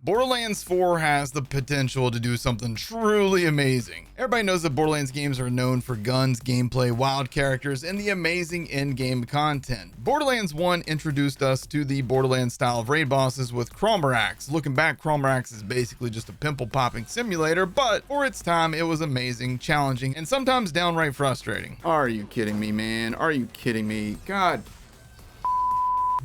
Borderlands 4 has the potential to do something truly amazing. Everybody knows that Borderlands games are known for guns, gameplay, wild characters, and the amazing in-game content. Borderlands 1 introduced us to the Borderlands style of raid bosses with Crawlmarax. Looking back, Crawlmarax is basically just a pimple-popping simulator, but for its time, it was amazing, challenging, and sometimes downright frustrating. Are you kidding me, man? Are you kidding me? God.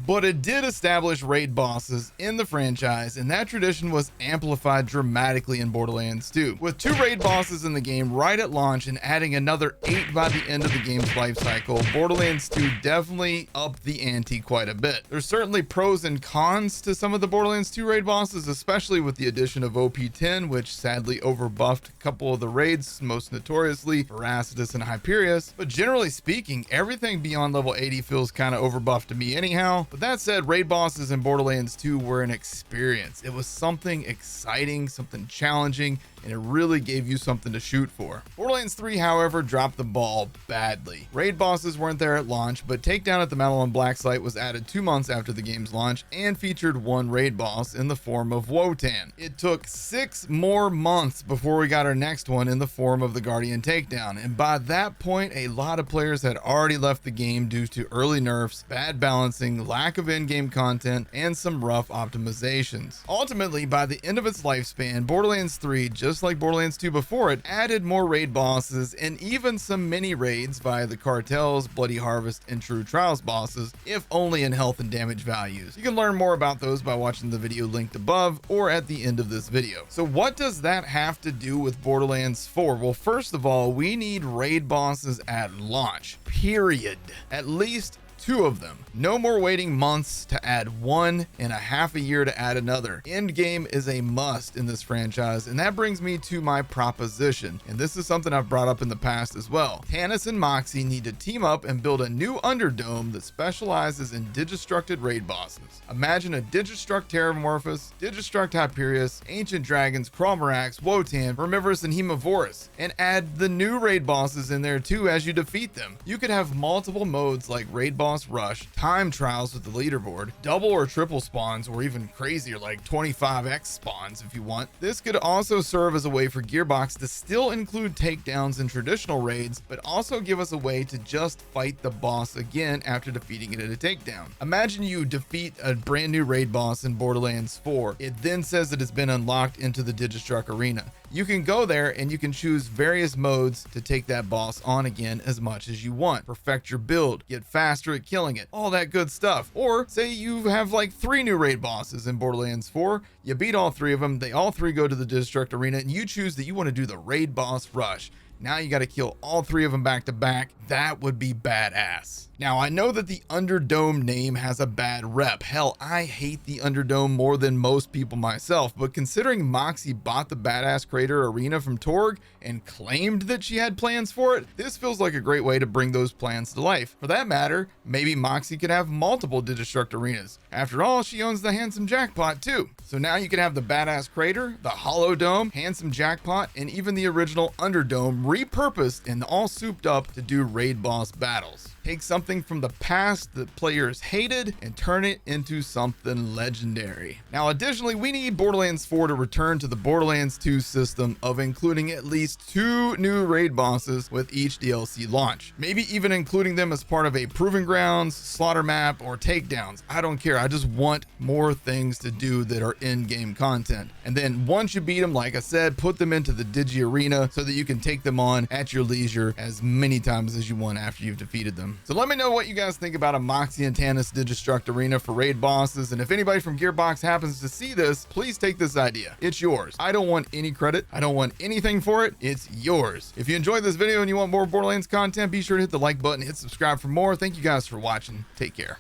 But it did establish raid bosses in the franchise, and that tradition was amplified dramatically in Borderlands 2, with 2 raid bosses in the game right at launch and adding another 8 by the end of the game's life cycle. Borderlands 2 definitely upped the ante quite a bit. There's certainly pros and cons to some of the Borderlands 2 raid bosses, especially with the addition of OP10, which sadly overbuffed a couple of the raids, most notoriously Veracitus and Hyperius. But generally speaking, everything beyond level 80 feels kind of overbuffed to me anyhow. But that said, raid bosses in Borderlands 2 were an experience. It was something exciting, something challenging, and it really gave you something to shoot for. Borderlands 3, however, dropped the ball badly. Raid bosses weren't there at launch, but Takedown at the Madeline Black site was added 2 months after the game's launch and featured 1 raid boss in the form of Wotan. It took 6 more months before we got our next one in the form of the Guardian Takedown, and by that point, a lot of players had already left the game due to early nerfs, bad balancing, lack of in-game content, and some rough optimizations. Ultimately, by the end of its lifespan, Borderlands 3, just like Borderlands 2 before it, added more raid bosses and even some mini raids via the cartels, Bloody Harvest, and True Trials bosses, if only in health and damage values. You can learn more about those by watching the video linked above or at the end of this video. So what does that have to do with Borderlands 4? Well, first of all, we need raid bosses at launch, period. At least 2 of them. No more waiting months to add 1 and a half a year to add another. Endgame is a must in this franchise, and that brings me to my proposition, and this is something I've brought up in the past as well. Tannis and Moxie need to team up and build a new Underdome that specializes in Digistructed raid bosses. Imagine a Digistruct Terramorphous, Digistruct Hyperius, Ancient Dragons, Crawlmarax, Wotan, Vermivorous, and Hemovorous, and add the new raid bosses in there too as you defeat them. You could have multiple modes like Raid Boss Rush, time trials with the leaderboard, double or triple spawns, or even crazier like 25x spawns if you want. This could also serve as a way for Gearbox to still include takedowns in traditional raids, but also give us a way to just fight the boss again after defeating it at a takedown. Imagine you defeat a brand new raid boss in Borderlands 4. It then says that it's been unlocked into the Digistruct arena. You can go there and you can choose various modes to take that boss on again as much as you want. Perfect your build, get faster at killing it, all that good stuff. Or say you have like 3 new raid bosses in Borderlands 4, you beat all 3 of them, they all 3 go to the Digistruct arena, and you choose that you want to do the raid boss rush. Now you got to kill all 3 of them back to back. That would be badass. Now, I know that the Underdome name has a bad rep. Hell, I hate the Underdome more than most people myself, but considering Moxie bought the Badass Crater Arena from Torg and claimed that she had plans for it, this feels like a great way to bring those plans to life. For that matter, maybe Moxie could have multiple Digistruct arenas. After all, she owns the Handsome Jackpot too. So now you can have the Badass Crater, the Hollow Dome, Handsome Jackpot, and even the original Underdome repurposed and all souped up to do raid boss battles. Take something from the past that players hated and turn it into something legendary. Now, additionally, we need Borderlands 4 to return to the Borderlands 2 system of including at least 2 new raid bosses with each DLC launch. Maybe even including them as part of a Proving Grounds, Slaughter Map, or Takedowns. I don't care. I just want more things to do that are in-game content. And then once you beat them, like I said, put them into the Digi Arena so that you can take them on at your leisure as many times as you want after you've defeated them. So let me know what you guys think about a Moxie and Tannis Digistruct arena for raid bosses, and if anybody from Gearbox happens to see this, please take this idea. It's yours. I don't want any credit. I don't want anything for it. It's yours. If you enjoyed this video and you want more Borderlands content, be sure to hit the like button, hit subscribe for more. Thank you guys for watching. Take care.